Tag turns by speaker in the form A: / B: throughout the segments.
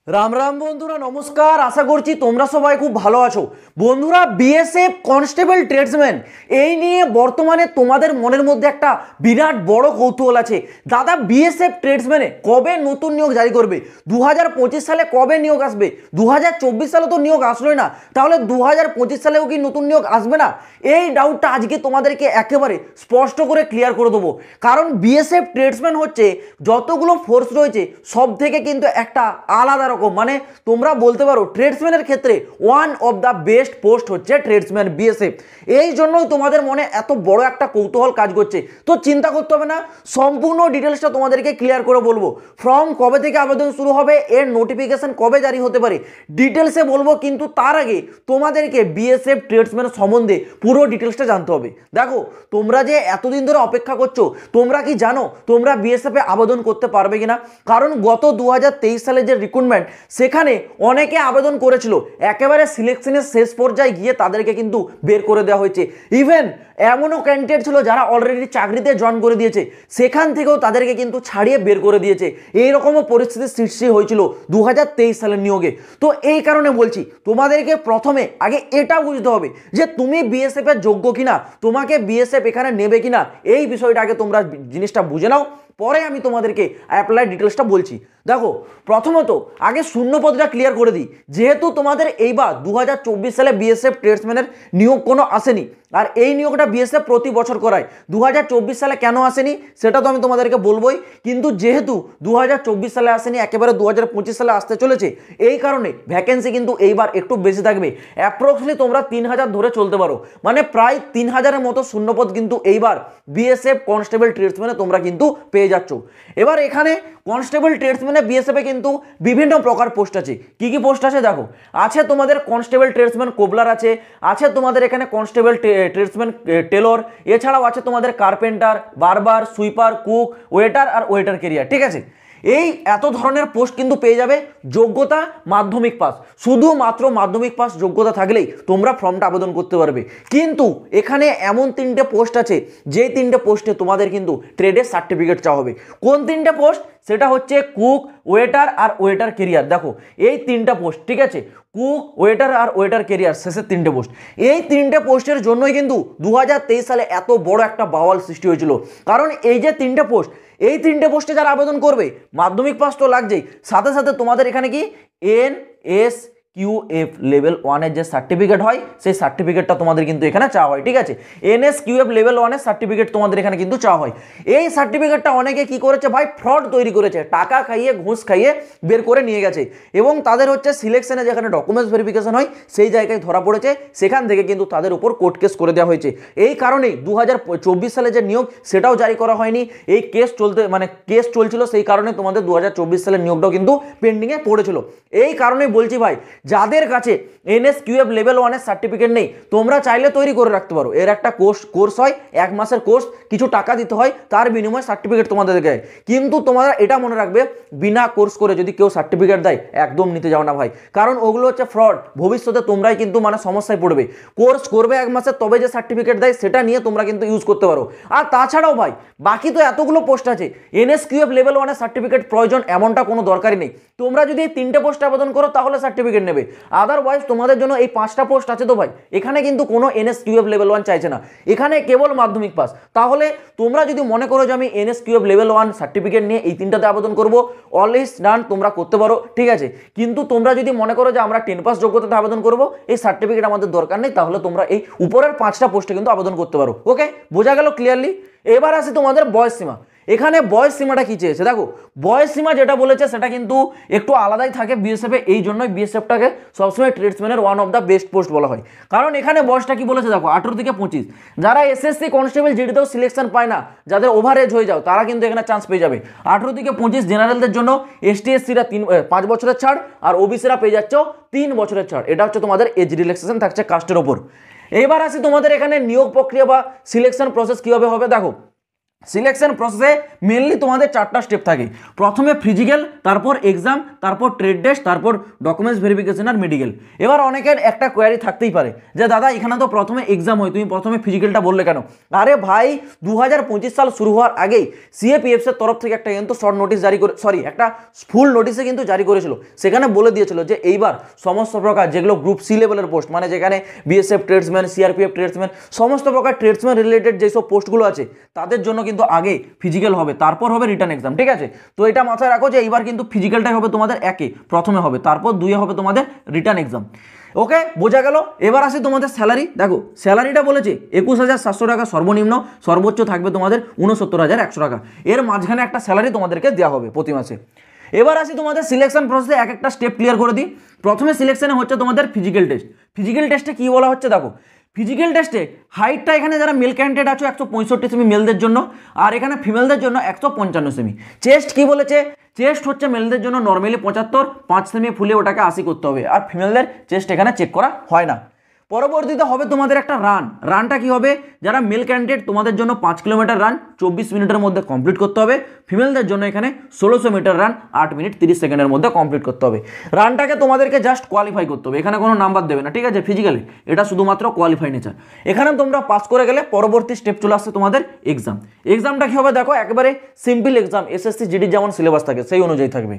A: রাম রাম বন্ধুরা, নমস্কার। আশা করছি তোমরা সবাই খুব ভালো আছো। বন্ধুরা, বিএসএফ কনস্টেবল ট্রেডসম্যান এই নিয়ে বর্তমানে তোমাদের মনের মধ্যে একটা বিরাট বড় কৌতূহল আছে। দাদা, বিএসএফ ট্রেডসম্যানে কবে নতুন নিয়োগ জারি করবে? 2025 সালে কবে নিয়োগ আসবে? 2024 সালে তো নিয়োগ আসলোই না, তাহলে 2025 সালেও কি নতুন নিয়োগ আসবে না? এই ডাউটটা আজকে তোমাদেরকে একেবারে স্পষ্ট করে ক্লিয়ার করে দেবো। কারণ বিএসএফ ট্রেডসম্যান হচ্ছে যতগুলো ফোর্স রয়েছে সব থেকে কিন্তু একটা আলাদা রকম, মানে তোমরা বলতে পারো ট্রেডসম্যানের ক্ষেত্রে one of the best post হচ্ছে ট্রেডসম্যান বিএসএফ। এই জন্যই তোমাদের মনে এত বড় একটা কৌতূহল কাজ করছে। তো চিন্তা করতে হবে না, সম্পূর্ণ ডিটেলসটা তোমাদেরকে ক্লিয়ার করে বলবো। ফর্ম কবে থেকে আবেদন শুরু হবে, এর নোটিফিকেশন কবে জারি হতে পারে, ডিটেলসে বলবো। কিন্তু তার আগে তোমাদেরকে বিএসএফ ট্রেডসম্যান সম্বন্ধে পুরো ডিটেলসটা জানতে হবে। দেখো, তোমরা যে এতদিন ধরে অপেক্ষা করছো, তোমরা কি জানো তোমরা বিএসএফ এ আবেদন করতে পারবে কিনা? কারণ গত 2023 সালে যে রিক্রুটমেন্ট, সেখানে অনেকে আবেদন করেছিল, একেবারে সিলেকশনের শেষ পর্যায়ে গিয়ে তাদেরকে কিন্তু বের করে দেওয়া হয়েছে। ইভেন এমনও ক্যান্ডিডেট ছিল যারা অলরেডি চাকরিতে জয়েন করে দিয়েছে, সেখান থেকেও তাদেরকে কিন্তু ছাড়িয়ে বের করে দিয়েছে। এইরকমও পরিস্থিতির সৃষ্টি হয়েছিল 2023 সালের নিয়োগে। তো এই কারণে বলছি, তোমাদেরকে প্রথমে আগে এটা বুঝতে হবে যে তুমি বিএসএফ এর যোগ্য কিনা, তোমাকে বিএসএফ এখানে নেবে কিনা। এই বিষয়টা আগে তোমরা জিনিসটা বুঝে নাও, পরে আমি তোমাদেরকে অ্যাপ্লাই ডিটেলসটা বলছি। দেখো, প্রথমত আগে শূন্যপদটা ক্লিয়ার করে দিই। যেহেতু তোমাদের এইবার 2024 সালে বিএসএফ ট্রেডসম্যানের নিয়োগ কোনো আসেনি, আর এই নিয়োগটা বিএসএফ প্রতি বছর করায়, 2024 সালে কেন আসেনি সেটা তো আমি তোমাদেরকে বলবোই। কিন্তু যেহেতু 2024 সালে আসেনি, একেবারে 2025 সালে আসতে চলেছে, এই কারণে ভ্যাকেন্সি কিন্তু এইবার একটু বেশি থাকবে। অ্যাপ্রক্সলি তোমরা 3000 ধরে চলতে পারো, মানে প্রায় 3000-এর মতো শূন্যপদ কিন্তু এইবার বিএসএফ কনস্টেবল ট্রেডসম্যানে তোমরা কিন্তু পেয়ে যাচ্ছ। এবার এখানে কনস্টেবল ট্রেডসম্যানে বিএসএফে কিন্তু বিভিন্ন প্রকার পোস্ট আছে। কি কি পোস্ট আছে দেখো, আছে তোমাদের কনস্টেবল ট্রেডসম্যান কোবলার আছে তোমাদের এখানে কনস্টেবল ট্রেডসম্যান টেলর, এছাড়াও আছে তোমাদের কার্পেন্টার, বারবার, সুইপার, কুক, ওয়েটার আর ওয়েটার ক্যারিয়ার। ঠিক আছে, এই এত ধরনের পোস্ট কিন্তু পেয়ে যাবে। যোগ্যতা মাধ্যমিক পাস, শুধুমাত্র মাধ্যমিক পাস যোগ্যতা থাকলেই তোমরা ফর্মটা আবেদন করতে পারবে। কিন্তু এখানে এমন 3টে পোস্ট আছে, যে 3টে পোস্টে তোমাদের কিন্তু ট্রেডের সার্টিফিকেট চাওয়া হবে। কোন 3টে পোস্ট? সেটা হচ্ছে কুক, ওয়েটার আর ওয়েটার ক্যারিয়ার। দেখো, এই 3টা পোস্ট, ঠিক আছে, কুক, ওয়েটার আর ওয়েটার ক্যারিয়ার, শেষের 3টে পোস্ট। এই 3টে পোস্টের জন্যই কিন্তু 2023 সালে এত বড় একটা বাওয়াল সৃষ্টি হয়েছিল। কারণ এই যে 3টে পোস্ট, এই 3টে পোস্টে যারা আবেদন করবে, মাধ্যমিক পাস তো লাগছেই, সাথে সাথে তোমাদের এখানে কি NSQF লেভেল 1-এর যে সার্টিফিকেট হয়, সেই সার্টিফিকেটটা তোমাদের কিন্তু এখানে চাওয়া হয়। ঠিক আছে, NSQF লেভেল 1-এর সার্টিফিকেট তোমাদের এখানে কিন্তু চাওয়া হয়। এই সার্টিফিকেটটা অনেকে কি করেছে ভাই, ফ্রড তৈরি করেছে, টাকা খাইয়ে, ঘুষ খাইয়ে বের করে নিয়ে গেছে, এবং তাদের হচ্ছে সিলেকশনে যেখানে ডকুমেন্টস ভেরিফিকেশন হয় সেই জায়গায় ধরা পড়েছে, সেখান থেকে কিন্তু তাদের উপর কোর্ট কেস করে দেওয়া হয়েছে। এই কারণেই 2024 সালে যে নিয়োগ, সেটাও জারি করা হয়নি। এই কেস চলছিল, সেই কারণে তোমাদের 2024 সালের নিয়োগটাও কিন্তু পেন্ডিংয়ে পড়েছিল। এই কারণেই বলছি ভাই, যাদের কাছে NSQF লেভেল 1-এর সার্টিফিকেট নেই, তোমরা চাইলে তৈরি করে রাখতে পারো। এর একটা কোর্স হয়, 1 মাসের কোর্স, কিছু টাকা দিতে হয়, তার বিনিময়ে সার্টিফিকেট তোমাদের দেয়। কিন্তু তোমরা এটা মনে রাখবে, বিনা কোর্স করে যদি কেউ সার্টিফিকেট দেয়, একদম নিতে যাও না ভাই, কারণ ওগুলো হচ্ছে ফ্রড। ভবিষ্যতে তোমরাই কিন্তু সমস্যায় পড়বে। কোর্স করবে 1 মাসের, তবে যে সার্টিফিকেট দেয় সেটা নিয়ে তোমরা কিন্তু ইউজ করতে পারো। আর তাছাড়াও ভাই, বাকি তো এতগুলো পোস্ট আছে, NSQF লেভেল 1-এর সার্টিফিকেট প্রয়োজন এমনটা কোনো দরকারই নেই। তোমরা যদি এই 3টে পোস্টে আবেদন করো তাহলে সার্টিফিকেট নেবে, আদারওয়াইজ তোমাদের জন্য এই 5টা পোস্ট আছে তো ভাই, এখানে কিন্তু কোনো NSQF লেভেল 1 চাইছে না, এখানে কেবল মাধ্যমিক পাস। তাহলে তোমরা যদি মনে করো যে আমি NSQF লেভেল 1 সার্টিফিকেট নিয়ে এই 3টাতে আবেদন করবো, অলওয়েজ ডান, তোমরা করতে পারো। ঠিক আছে, কিন্তু তোমরা যদি মনে করো যে আমরা 10 পাস যোগ্যতাতে আবেদন করবো, এই সার্টিফিকেট আমাদের দরকার নেই, তাহলে তোমরা এই উপরের 5টা পোস্টে কিন্তু আবেদন করতে পারো। ওকে, বোঝা গেল ক্লিয়ারলি? এবার আসি তোমাদের বয়স সীমা। এখানে বয়স সীমাটা কি চেয়েছে দেখো, বয়স সীমা যেটা বলেছে সেটা কিন্তু একটু আলাদাই থাকে বিএসএফ এ। এই জন্যই বিএসএফটাকে সবসময় ট্রেডসম্যানের one of the best post বলা হয়। কারণ এখানে বয়সটা কি বলেছে দেখো, 18 থেকে 25। যারা এসএসসি কনস্টেবল জিডিতেও সিলেকশন পায় না, যাদের ওভার এজ হয়ে যাও, তারা কিন্তু এখানে চান্স পেয়ে যাবে। 18 থেকে 25 জেনারেলদের জন্য, ST SCরা 5 বছরের ছাড়, আর ওবিসিরা পেয়ে যাচ্ছ 3 বছরের ছাড়। এটা হচ্ছে তোমাদের এজ রিল্যাক্সেশন থাকছে কাস্টের ওপর। এইবার আসি তোমাদের এখানে নিয়োগ প্রক্রিয়া বা সিলেকশন প্রসেস কিভাবে হবে। দেখো, সিলেকশন প্রসেসে মেনলি তোমাদের 4টা স্টেপ থাকে। প্রথমে ফিজিক্যাল, তারপর এক্সাম, তারপর ট্রেড টেস্ট, তারপর ডকুমেন্টস ভেরিফিকেশন আর মেডিকেল। এবার অনেকের একটা কোয়ারি থাকতেই পারে যে দাদা এখানে তো প্রথমে এক্সাম হয়, তুমি প্রথমে ফিজিক্যালটা বললে কেন? আরে ভাই 2025 সাল শুরু হওয়ার আগেই সিএপিএফ এর তরফ থেকে একটা কিন্তু শর্ট নোটিশ জারি করে, একটা ফুল নোটিশে কিন্তু জারি করেছিল। সেখানে বলে দিয়েছিল যে এইবার সমস্ত প্রকার যেগুলো গ্রুপ সি লেভেলের পোস্ট, মানে যেখানে বিএসএফ ট্রেডসম্যান, সিআরপিএফ ট্রেডসম্যান, সমস্ত প্রকার ট্রেডসম্যান রিলেটেড যেসব পোস্টগুলো আছে তাদের জন্য কিন্তু আগে ফিজিক্যাল হবে, তারপর হবে রিটার্ন এক্সাম। ঠিক আছে, তো এটা মাথায় রাখো যে এইবার কিন্তু ফিজিক্যালটাই হবে তোমাদের একে, প্রথমে হবে, তারপর 2 হবে তোমাদের রিটার্ন এক্সাম। ওকে, বোঝা গেল। এবার আসি তোমাদের স্যালারি। দেখো স্যালারিটা বলেছে 21,700 টাকা সর্বনিম্ন, সর্বোচ্চ থাকবে তোমাদের 69,100 টাকা। এর মাঝখানে একটা স্যালারি তোমাদেরকে দেওয়া হবে প্রতি মাসে। এবার আসি তোমাদের সিলেকশন প্রসেসে এক একটা স্টেপ ক্লিয়ার করে দিই। প্রথমে সিলেকশনে হচ্ছে তোমাদের ফিজিক্যাল টেস্ট। ফিজিক্যাল টেস্টে কি বলা হচ্ছে দেখো, ফিজিক্যাল টেস্টে হাইটটা এখানে যারা মেল ক্যান্ডিডেট আছো 165 সেমি মেলদের জন্য, আর এখানে ফিমেলদের জন্য 155 সেমি। চেস্ট কি বলেছে, চেস্ট হচ্ছে মেলদের জন্য নর্মালি 75, 5 সেমি ফুলে ওটাকে 80 করতে হবে, আর ফিমেলদের চেস্ট এখানে চেক করা হয় না। পরবর্তীতে হবে তোমাদের একটা রানটা কি হবে, যারা মেল ক্যান্ডিডেট তোমাদের জন্য 5 কিলোমিটার রান 24 মিনিটের মধ্যে কমপ্লিট করতে হবে। ফিমেলদের জন্য এখানে 1600 মিটার রান 8 মিনিট 30 সেকেন্ডের মধ্যে কমপ্লিট করতে হবে। রানটাকে তোমাদেরকে জাস্ট কোয়ালিফাই করতে হবে, এখানে কোনো নাম্বার দেবে না। ঠিক আছে, ফিজিক্যালি এটা শুধুমাত্র কোয়ালিফাই নেচার। এখানে তোমরা পাস করে গেলে পরবর্তী স্টেপ চলে আসছে তোমাদের এক্সাম। এক্সামটা কি হবে দেখো, একেবারে সিম্পল এক্সাম, এসএসসি জিডি যেমন সিলেবাস থাকে সেই অনুযায়ী থাকবে।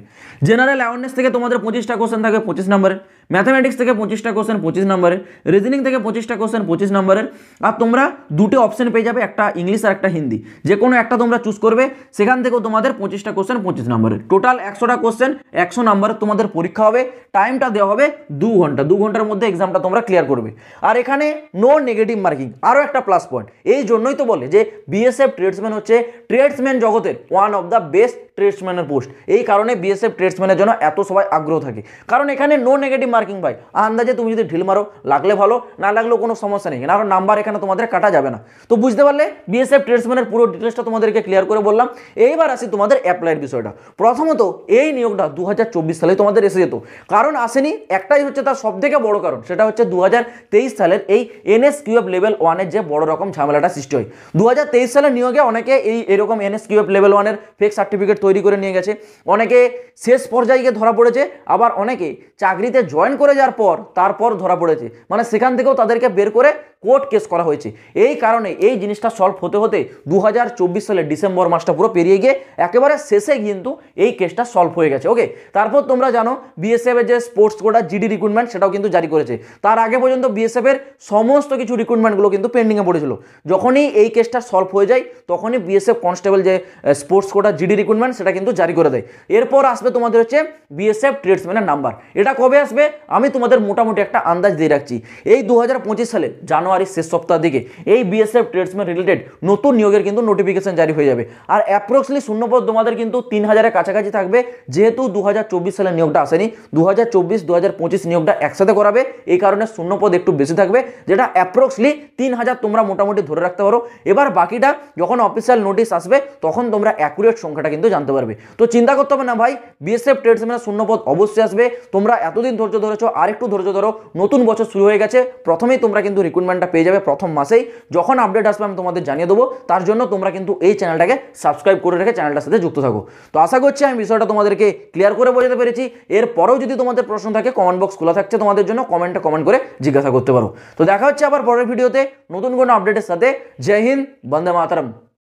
A: জেনারেল অ্যাওয়ারনেস থেকে তোমাদের 25টা কোশ্চেন থাকবে 25 নম্বরের, ম্যাথামেটিক্স থেকে 25টা কোশ্চেন 25 নম্বরের, রিজনিং থেকে 25টা কোশ্চেন 25 নম্বরের, আর তোমরা দুটো অপশন পেয়ে যাবে, একটা ইংলিশ আর একটা হিন্দি, যে কোনো একটা তোমরা চুজ করবে। সেখান থেকেও তোমাদের 25টা কোশ্চেন 25 নম্বরের, টোটাল 100টা কোশ্চেন 100 নম্বরের তোমাদের পরীক্ষা হবে। টাইমটা দেওয়া হবে 2 ঘন্টা, 2 ঘন্টার মধ্যে এক্সামটা তোমরা ক্লিয়ার করবে। আর এখানে নো নেগেটিভ মার্কিং, আরও একটা প্লাস পয়েন্ট। এই জন্যই তো বলে যে বিএসএফ ট্রেডসম্যান হচ্ছে ট্রেডসম্যান জগতের ওয়ান অফ দ্য বেস্ট ট্রেডসম্যানের পোস্ট। এই কারণে বিএসএফ ট্রেডসম্যানের জন্য এত সবাই আগ্রহ থাকে, কারণ এখানে নো নেগেটিভ মার্কিং ভাই। আন্দাজে তুমি যদি ঢিল মারো, লাগলে ভালো, না লাগলেও কোনো সমস্যা নেই, কারণ নাম্বার এখানে তোমাদের কাটা যাবে না। তো বুঝতে পারলে বিএসএফ ট্রেডসম্যানের পুরো ডিটেলসটা তোমাদেরকে ক্লিয়ার করে বললাম। এইবার আসি তোমাদের অ্যাপ্লাইয়ের বিষয়টা। প্রথমত এই নিয়োগটা 2024 সালে তোমাদের এসে যেত, কারণ আসেনি একটাই হচ্ছে তার সব থেকে বড় কারণ, সেটা হচ্ছে 2023 সালের এই এনএসকিউএফ লেভেল 1-এর যে বড় রকম ঝামেলাটা সৃষ্টি হয়। 2023 সালের নিয়োগে অনেকে এরকম এনএসকিউএফ লেভেল 1-এর ফেক সার্টিফিকেট তৈরি করে নিয়ে গেছে, অনেকে শেষ পর্যায়ে গিয়ে ধরা পড়েছে, আবার অনেকে চাকরিতে জয়েন করে যাওয়ার পর তারপর ধরা পড়েছে, মানে সেখান থেকেও তাদেরকে বের করে কোর্ট কেস করা হয়েছে। এই কারণে এই জিনিসটা সলভ হতে হতে 2024 সালের ডিসেম্বর মাসটা পুরো পেরিয়ে গিয়ে একেবারে শেষে কিন্তু এই কেসটা সলভ হয়ে গেছে। ওকে, তারপর তোমরা জানো বিএসএফ এর যে স্পোর্টস কোটা জিডি রিক্রুটমেন্ট সেটাও কিন্তু জারি করেছে। তার আগে পর্যন্ত বিএসএফ এর সমস্ত কিছু রিক্রুটমেন্টগুলো কিন্তু পেন্ডিংয়ে পড়েছিল। যখনই এই কেসটা সলভ হয়ে যায় তখনই বিএসএফ কনস্টেবল যে স্পোর্টস কোটা জিডি রিক্রুটমেন্ট সেটা কিন্তু জারি করে দেয়। এরপর আসবে তোমাদের হচ্ছে বিএসএফ ট্রেডসম্যানের নাম্বার। এটা কবে আসবে আমি তোমাদের মোটামুটি একটা আন্দাজ দিয়ে রাখছি, এই 2025 সালে জানুয়ারি শেষ সপ্তাহ দিকে এই বিএসএফ ট্রেডসম্যান রিলেটেড নতুন নিয়োগের কিন্তু নোটিফিকেশন জারি হয়ে যাবে। আর অ্যাপ্রক্সলি শূন্যপদ তোমাদের কিন্তু 3000-এর কাছাকাছি থাকবে, যেহেতু 2024 সালের নিয়োগটা আসেনি, 2024-2025 নিয়োগটা একসাথে করাবে, এই কারণে শূন্যপদ একটু বেশি থাকবে, যেটা অ্যাপ্রক্সলি 3000 তোমরা মোটামুটি ধরে রাখতে পারো। এবার বাকিটা যখন অফিসিয়াল নোটিশ আসবে তখন তোমরা অ্যাকুরেট সংখ্যাটা কিন্তু জানতে পারবে। তো চিন্তা করতে হবে না ভাই, বিএসএফ ট্রেডসম্যানের শূন্যপদ অবশ্যই আসবে। তোমরা এতদিন ধৈর্য ধরেছো, আর একটু ধৈর্য ধরো, নতুন বছর শুরু হয়ে গেছে, প্রথমেই তোমরা কিন্তু রিক্রুটমেন্টটা পেয়ে যাবে প্রথম মাসেই। যখন আপডেট আসবে আমি তোমাদের জানিয়ে দেবো, তার জন্য তোমরা কিন্তু এই চ্যানেলটাকে সাবস্ক্রাইব করে রেখে চ্যানেলটার সাথে যুক্ত থাকো। তো আশা করছি আমি বিষয়টা তোমাদেরকে ক্লিয়ার করে বোঝাতে পেরেছি। এরপরেও যদি তোমাদের প্রশ্ন থাকে কমেন্ট বক্স খোলা থাকছে তোমাদের জন্য, কমেন্ট করে জিজ্ঞাসা করতে পারো। তো দেখা হচ্ছে আবার পরের ভিডিওতে নতুন কোনো আপডেটের সাথে। জয় হিন্দ, বন্দে মাতরম।